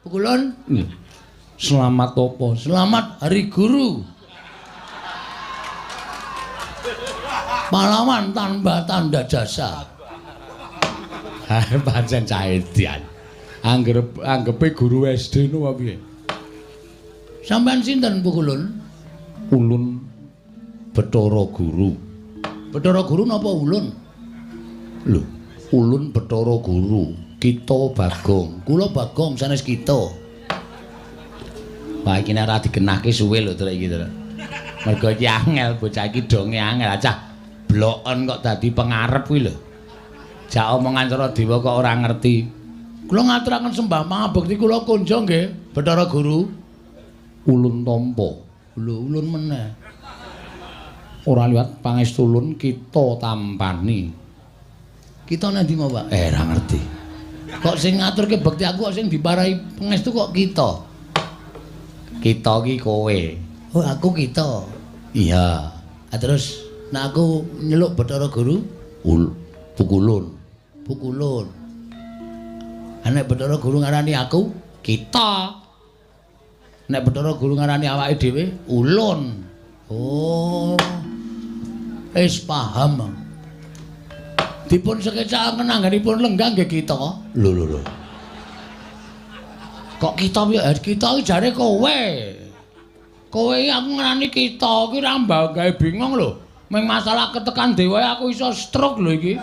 Pukulun. Selamat apa? Selamat Hari Guru. Pahlawan tanpa tanda jasa. Ha pancen cah edian. Anggepe guru SD nu apa piye? Sampeyan sinten Pukulun? Ulun Bathara Guru. Bathara Guru napa ulun? Lho, Ulun Bathara Guru, kita Bagong. Kula Bagong sanes kita. Wah iki nek ora digenahke suwe lho trek iki to. Mergo iki angel bocah iki donge angel acah bloken kok dadi pengarep kuwi lho. Jak omongan cara dewa kok ora ngerti. Kula ngaturaken sembah pangabekti kula kunjo nggih, Bathara Guru. Ulun tampa. Lho ulun meneh. Ora liwat pangestu ulun kita tampani. Kita nanti mau Pak? Ora ngerti. Kok sing ngaturke bekti aku kok sing diparai pangestu kok kita? Kita ki kowe. Oh aku kita. Iya. Terus nek aku nyeluk Bathara Guru? Pukulun. Pukulun. Nek Bathara Guru ngarani aku? Kita. Nek Bathara Guru ngarani awake dhewe? Ulun. Oh. Wis paham. Dipun sekecakaken anggenipun lenggah nggih kita. Lho. Kok kita piye? Kita iki jare kowe. Kowe iki aku ngarani kita iki ora gawe bingung lho. Ming masalah ketekan dewa aku iso stroke lho iki.